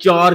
4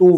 2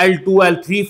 L2 L3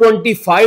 25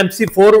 MC4